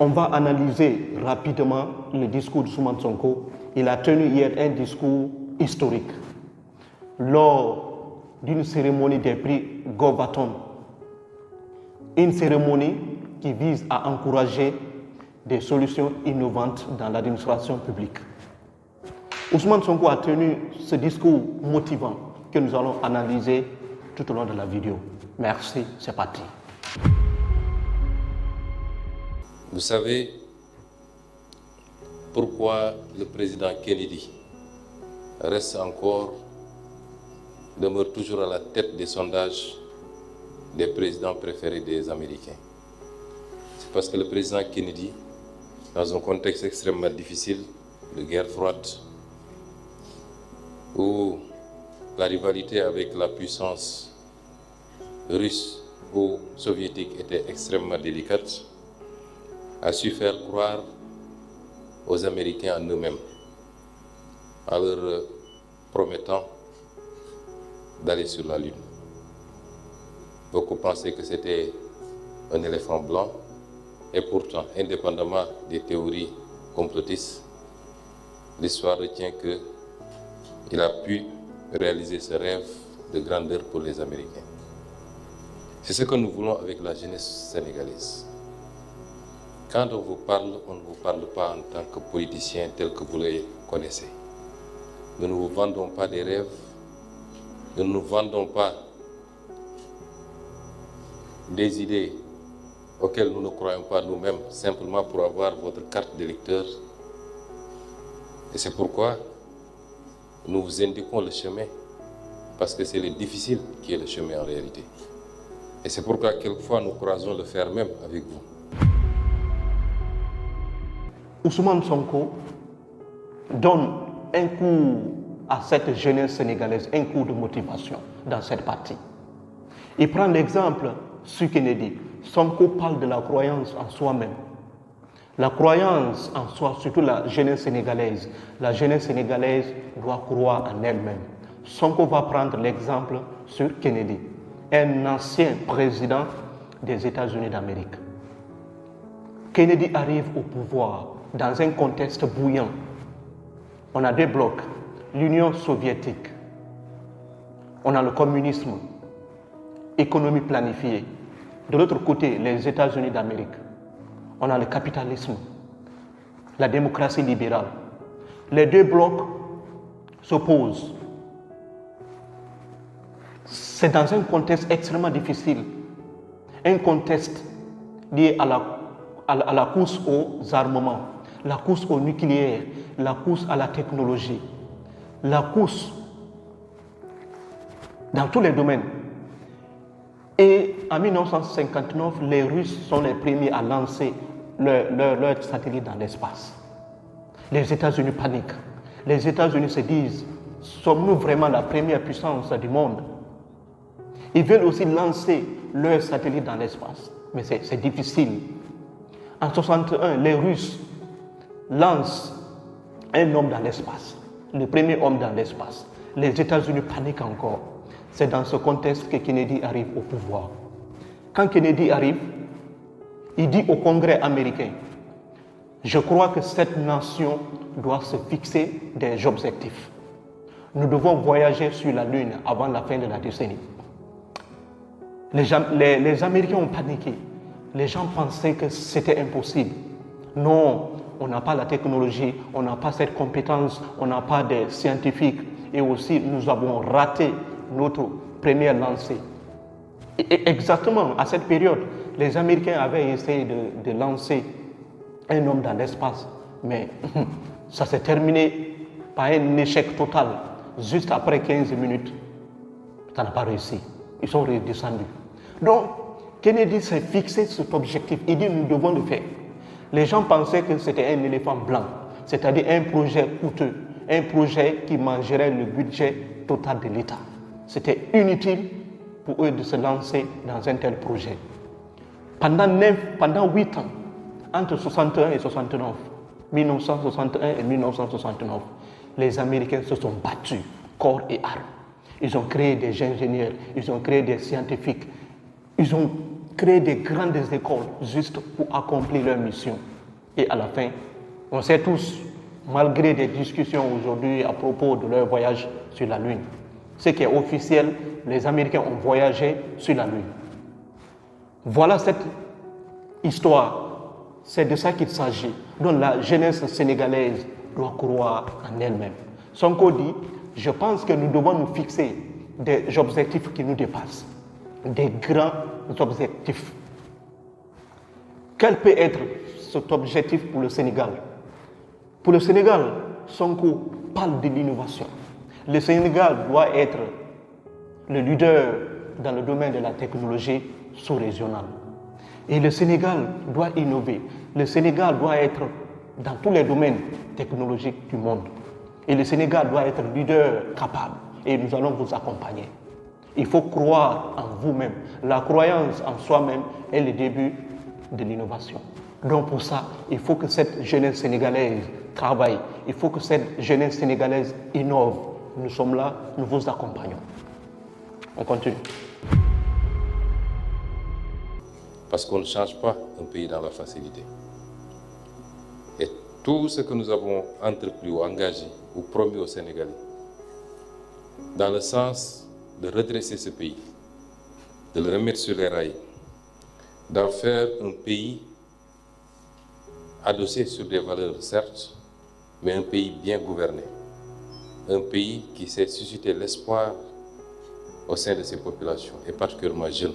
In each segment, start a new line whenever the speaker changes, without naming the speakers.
On va analyser rapidement le discours de Ousmane Sonko. Il a tenu hier un discours historique lors d'une cérémonie des prix Govaton. Une cérémonie qui vise à encourager des solutions innovantes dans l'administration publique. Ousmane Sonko a tenu ce discours motivant que nous allons analyser tout au long de la vidéo. Merci, c'est parti.
Vous savez pourquoi le président Kennedy demeure toujours à la tête des sondages des présidents préférés des Américains? C'est parce que le président Kennedy, dans un contexte extrêmement difficile de guerre froide, où la rivalité avec la puissance russe ou soviétique était extrêmement délicate, a su faire croire aux Américains en eux-mêmes, en leur promettant d'aller sur la Lune. Beaucoup pensaient que c'était un éléphant blanc, et pourtant, indépendamment des théories complotistes, l'histoire retient qu'il a pu réaliser ce rêve de grandeur pour les Américains. C'est ce que nous voulons avec la jeunesse sénégalaise. Quand on vous parle, on ne vous parle pas en tant que politicien tel que vous les connaissez. Nous ne vous vendons pas des rêves, nous ne nous vendons pas des idées auxquelles nous ne croyons pas nous-mêmes, simplement pour avoir votre carte d'électeur. Et c'est pourquoi nous vous indiquons le chemin, parce que c'est le difficile qui est le chemin en réalité. Et c'est pourquoi quelquefois nous croisons le fer même avec vous.
Ousmane Sonko donne un coup à cette jeunesse sénégalaise, un coup de motivation dans cette partie. Il prend l'exemple sur Kennedy. Sonko parle de la croyance en soi-même. La croyance en soi, surtout la jeunesse sénégalaise. La jeunesse sénégalaise doit croire en elle-même. Sonko va prendre l'exemple sur Kennedy, un ancien président des États-Unis d'Amérique. Kennedy arrive au pouvoir dans un contexte bouillant. On a deux blocs, l'Union soviétique, on a le communisme, économie planifiée. De l'autre côté, les États-Unis d'Amérique, on a le capitalisme, la démocratie libérale. Les deux blocs s'opposent. C'est dans un contexte extrêmement difficile, un contexte lié à la course aux armements, la course au nucléaire, la course à la technologie, la course dans tous les domaines. Et en 1959, les Russes sont les premiers à lancer leur satellite dans l'espace. Les États-Unis paniquent. Les États-Unis se disent, sommes-nous vraiment la première puissance du monde? Ils veulent aussi lancer leur satellite dans l'espace, mais c'est difficile. En 1961, les Russes lancent un homme dans l'espace, le premier homme dans l'espace. Les États-Unis paniquent encore. C'est dans ce contexte que Kennedy arrive au pouvoir. Quand Kennedy arrive, il dit au Congrès américain, je crois que cette nation doit se fixer des objectifs. Nous devons voyager sur la Lune avant la fin de la décennie. Les Américains ont paniqué. Les gens pensaient que c'était impossible. Non, on n'a pas la technologie, on n'a pas cette compétence, on n'a pas de scientifiques. Et aussi, nous avons raté notre première lancée. Et exactement à cette période, les Américains avaient essayé de lancer un homme dans l'espace. Mais ça s'est terminé par un échec total. Juste après 15 minutes, ça n'a pas réussi. Ils sont redescendus. Donc, Kennedy s'est fixé cet objectif. Il dit, nous devons le faire. Les gens pensaient que c'était un éléphant blanc, c'est-à-dire un projet coûteux, un projet qui mangerait le budget total de l'État. C'était inutile pour eux de se lancer dans un tel projet. Pendant 8 ans, entre 61 et 69, 1961 et 1969, les Américains se sont battus corps et âme. Ils ont créé des ingénieurs, ils ont créé des scientifiques, ils ont créer des grandes écoles juste pour accomplir leur mission. Et à la fin, on sait tous, malgré des discussions aujourd'hui à propos de leur voyage sur la Lune, ce qui est officiel, les Américains ont voyagé sur la Lune. Voilà cette histoire, c'est de ça qu'il s'agit. Donc la jeunesse sénégalaise doit croire en elle-même. Sonko dit, je pense que nous devons nous fixer des objectifs qui nous dépassent, des grands objectifs. Quel peut être cet objectif pour le Sénégal? Pour le Sénégal, Sonko parle de l'innovation. Le Sénégal doit être le leader dans le domaine de la technologie sous-régionale. Et le Sénégal doit innover. Le Sénégal doit être dans tous les domaines technologiques du monde. Et le Sénégal doit être leader capable. Et nous allons vous accompagner. Il faut croire en vous-même. La croyance en soi-même est le début de l'innovation. Donc pour ça, il faut que cette jeunesse sénégalaise travaille. Il faut que cette jeunesse sénégalaise innove. Nous sommes là, nous vous accompagnons. On continue.
Parce qu'on ne change pas un pays dans la facilité. Et tout ce que nous avons entrepris ou engagé ou promis aux Sénégalais, dans le sens de redresser ce pays, de le remettre sur les rails, d'en faire un pays adossé sur des valeurs, certes, mais un pays bien gouverné, un pays qui sait susciter l'espoir au sein de ses populations, et particulièrement jeunes.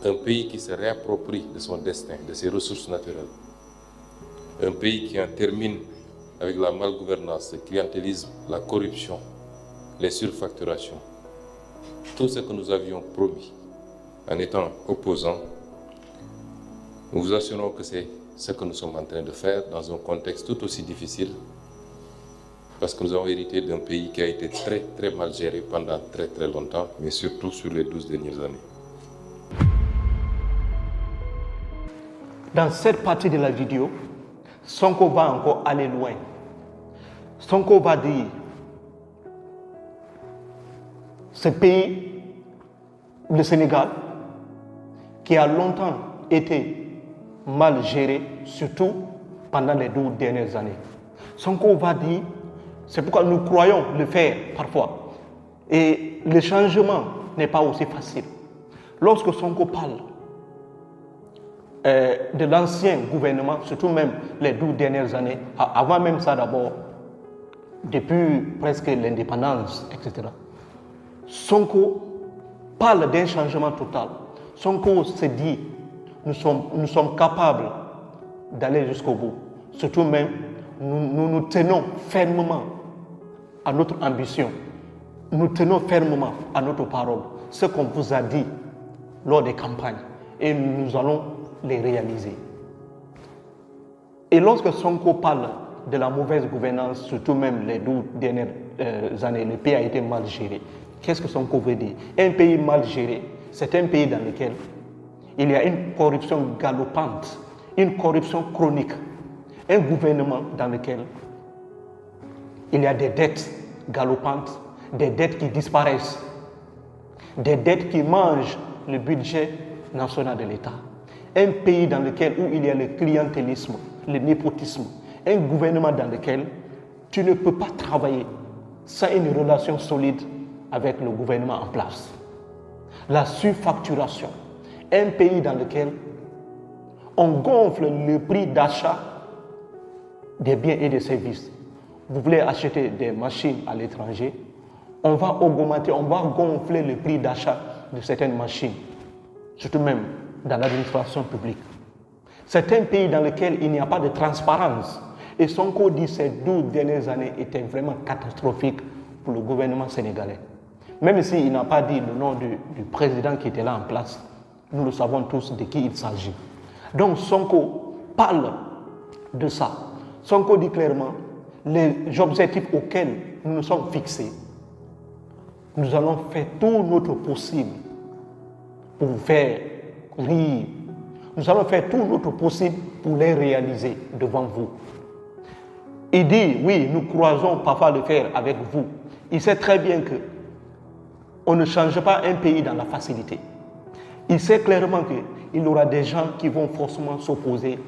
Un pays qui se réapproprie de son destin, de ses ressources naturelles. Un pays qui en termine avec la malgouvernance, le clientélisme, la corruption, les surfacturations. Tout ce que nous avions promis en étant opposants, nous vous assurons que c'est ce que nous sommes en train de faire dans un contexte tout aussi difficile, parce que nous avons hérité d'un pays qui a été très très mal géré pendant très très longtemps, mais surtout sur les 12 dernières années.
Dans cette partie de la vidéo, Sonko va encore aller loin. Sonko va dire, ce pays, le Sénégal, qui a longtemps été mal géré, surtout pendant les 12 dernières années. Sonko va dire, c'est pourquoi nous croyons le faire parfois. Et le changement n'est pas aussi facile. Lorsque Sonko parle de l'ancien gouvernement, surtout même les 12 dernières années, avant même ça d'abord, depuis presque l'indépendance, etc. Sonko parle d'un changement total. Sonko se dit, nous sommes capables d'aller jusqu'au bout. Surtout même, nous tenons fermement à notre ambition. Nous tenons fermement à notre parole. Ce qu'on vous a dit lors des campagnes. Et nous allons les réaliser. Et lorsque Sonko parle de la mauvaise gouvernance, surtout même les 12 dernières années, le pays a été mal géré. Qu'est-ce que Sonko veut dire? Un pays mal géré, c'est un pays dans lequel il y a une corruption galopante, une corruption chronique, un gouvernement dans lequel il y a des dettes galopantes, des dettes qui disparaissent, des dettes qui mangent le budget national de l'État. Un pays dans lequel où il y a le clientélisme, le népotisme, un gouvernement dans lequel tu ne peux pas travailler sans une relation solide avec le gouvernement en place. La surfacturation, un pays dans lequel on gonfle le prix d'achat des biens et des services. Vous voulez acheter des machines à l'étranger, on va augmenter, on va gonfler le prix d'achat de certaines machines, surtout même dans l'administration publique. C'est un pays dans lequel il n'y a pas de transparence. Et Sonko dit que ces 12 dernières années étaient vraiment catastrophiques pour le gouvernement sénégalais. Même s'il n'a pas dit le nom du président qui était là en place, nous le savons tous de qui il s'agit. Donc Sonko parle de ça. Sonko dit clairement les objectifs auxquels nous nous sommes fixés. Nous allons faire tout notre possible pour vous faire rire. Nous allons faire tout notre possible pour les réaliser devant vous. Il dit, oui, nous croisons parfois le faire avec vous. Il sait très bien que on ne change pas un pays dans la facilité. Il sait clairement qu'il y aura des gens qui vont forcément s'opposer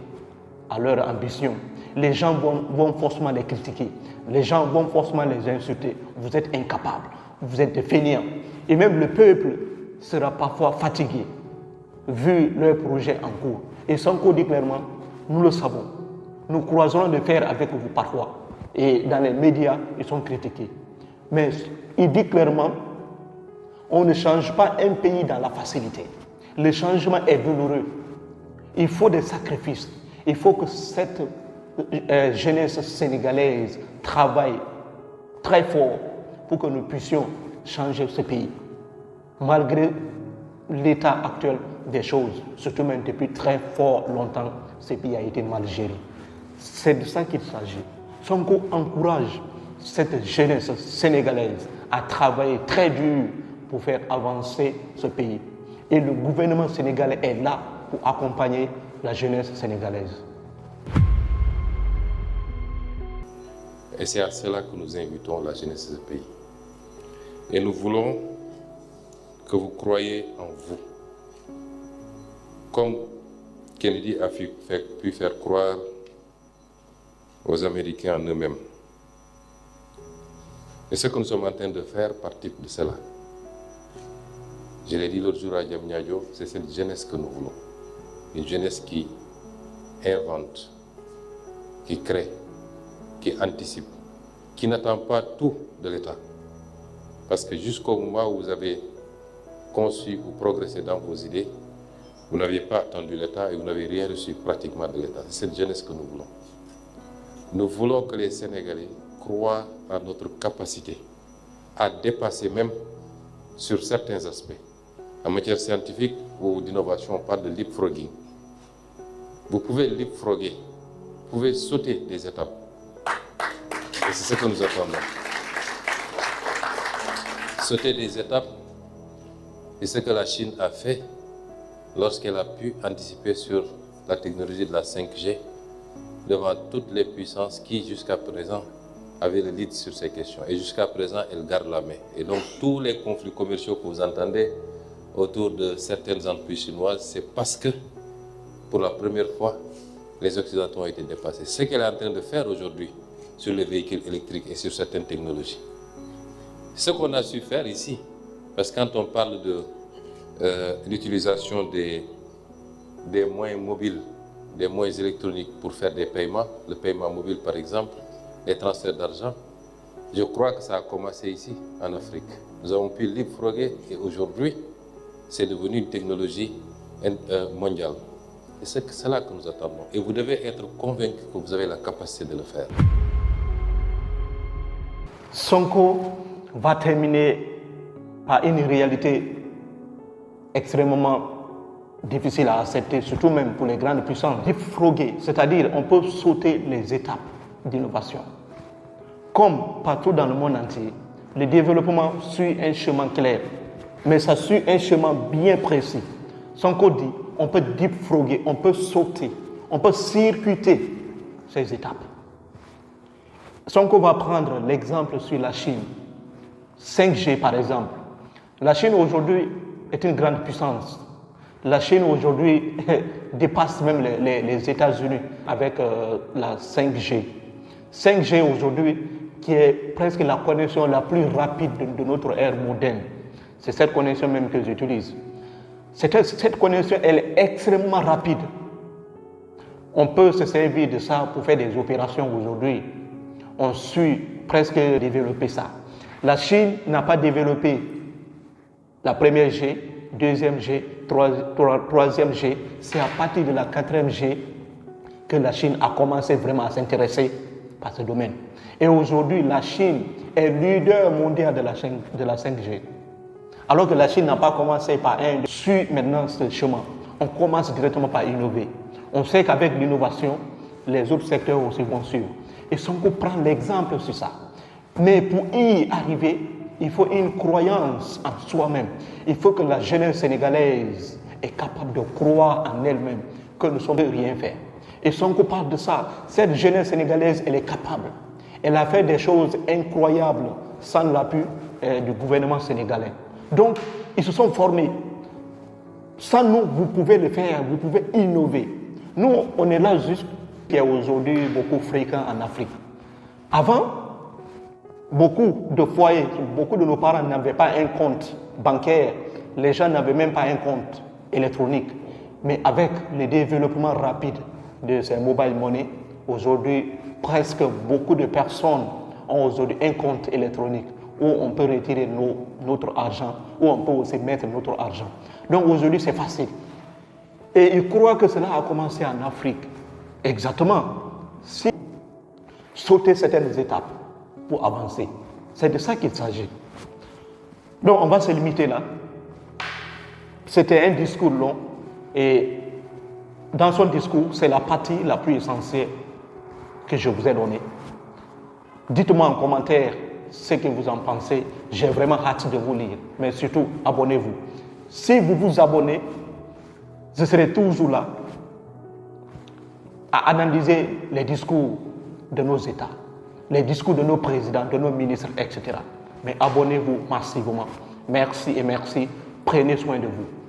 à leur ambition. Les gens vont forcément les critiquer. Les gens vont forcément les insulter. Vous êtes incapables, vous êtes des fainéants. Et même le peuple sera parfois fatigué, vu leur projet en cours. Et Sonko dit clairement, nous le savons. Nous croiserons le fer avec vous parfois. Et dans les médias, ils sont critiqués. Mais il dit clairement, on ne change pas un pays dans la facilité. Le changement est douloureux. Il faut des sacrifices. Il faut que cette jeunesse sénégalaise travaille très fort pour que nous puissions changer ce pays. Malgré l'état actuel des choses, surtout même depuis très fort longtemps, ce pays a été mal géré. C'est de ça qu'il s'agit. Sonko encourage cette jeunesse sénégalaise à travailler très dur pour faire avancer ce pays. Et le gouvernement sénégalais est là pour accompagner la jeunesse sénégalaise.
Et c'est à cela que nous invitons la jeunesse de ce pays. Et nous voulons que vous croyiez en vous. Comme Kennedy a pu faire croire aux Américains en eux-mêmes. Et ce que nous sommes en train de faire participe de cela. Je l'ai dit l'autre jour à Diamniadio, c'est cette jeunesse que nous voulons. Une jeunesse qui invente, qui crée, qui anticipe, qui n'attend pas tout de l'État. Parce que jusqu'au moment où vous avez conçu ou progressé dans vos idées, vous n'aviez pas attendu l'État et vous n'avez rien reçu pratiquement de l'État. C'est cette jeunesse que nous voulons. Nous voulons que les Sénégalais croient en notre capacité à dépasser même sur certains aspects. En matière scientifique ou d'innovation, on parle de leapfrogging. Vous pouvez leapfrogger, vous pouvez sauter des étapes. Et c'est ce que nous attendons. Sauter des étapes, c'est ce que la Chine a fait lorsqu'elle a pu anticiper sur la technologie de la 5G devant toutes les puissances qui, jusqu'à présent, avaient le lead sur ces questions. Et jusqu'à présent, elle garde la main. Et donc, tous les conflits commerciaux que vous entendez autour de certaines entreprises chinoises, c'est parce que, pour la première fois, les Occidentaux ont été dépassés. Ce qu'elle est en train de faire aujourd'hui sur les véhicules électriques et sur certaines technologies. Ce qu'on a su faire ici, parce que quand on parle de l'utilisation des moyens mobiles, des moyens électroniques pour faire des paiements, le paiement mobile par exemple, les transferts d'argent, je crois que ça a commencé ici, en Afrique. Nous avons pu leapfrogger et aujourd'hui, c'est devenu une technologie mondiale. Et c'est cela que nous attendons. Et vous devez être convaincus que vous avez la capacité de le faire.
Sonko va terminer par une réalité extrêmement difficile à accepter, surtout même pour les grandes puissances. Leapfrogger, c'est-à-dire on peut sauter les étapes d'innovation. Comme partout dans le monde entier, le développement suit un chemin clair, mais ça suit un chemin bien précis. Sonko dit, on peut leapfrogger, on peut sauter, on peut circuiter ces étapes. Sonko va prendre l'exemple sur la Chine. 5G par exemple. La Chine aujourd'hui est une grande puissance. La Chine aujourd'hui dépasse même les États-Unis avec la 5G. 5G aujourd'hui qui est presque la connexion la plus rapide de notre ère moderne. C'est cette connexion même que j'utilise. Cette connexion, elle est extrêmement rapide. On peut se servir de ça pour faire des opérations aujourd'hui. On suit presque développer ça. La Chine n'a pas développé la première G, deuxième G, troisième G. C'est à partir de la quatrième G que la Chine a commencé vraiment à s'intéresser par ce domaine. Et aujourd'hui, la Chine est leader mondial de la 5G. Alors que la Chine n'a pas commencé par un, suit maintenant ce chemin. On commence directement par innover. On sait qu'avec l'innovation, les autres secteurs aussi vont suivre. Et Sonko prend l'exemple sur ça. Mais pour y arriver, il faut une croyance en soi-même. Il faut que la jeunesse sénégalaise est capable de croire en elle-même, que nous ne sommes rien faire. Et Sonko parle de ça. Cette jeunesse sénégalaise, elle est capable. Elle a fait des choses incroyables sans l'appui du gouvernement sénégalais. Donc, ils se sont formés. Ça, nous, vous pouvez le faire, vous pouvez innover. Nous, on est là juste qui est aujourd'hui beaucoup fréquent en Afrique. Avant, beaucoup de foyers, beaucoup de nos parents n'avaient pas un compte bancaire. Les gens n'avaient même pas un compte électronique. Mais avec le développement rapide de ces mobile money, aujourd'hui, presque beaucoup de personnes ont aujourd'hui un compte électronique où on peut retirer notre argent, où on peut aussi mettre notre argent. Donc aujourd'hui, c'est facile. Et ils croient que cela a commencé en Afrique. Exactement. Si sauter certaines étapes pour avancer, c'est de ça qu'il s'agit. Donc on va se limiter là. C'était un discours long et dans son discours, c'est la partie la plus essentielle que je vous ai donnée. Dites-moi en commentaire ce que vous en pensez. J'ai vraiment hâte de vous lire. Mais surtout, abonnez-vous. Si vous vous abonnez, je serai toujours là à analyser les discours de nos États, les discours de nos présidents, de nos ministres, etc. Mais abonnez-vous massivement. Merci et merci. Prenez soin de vous.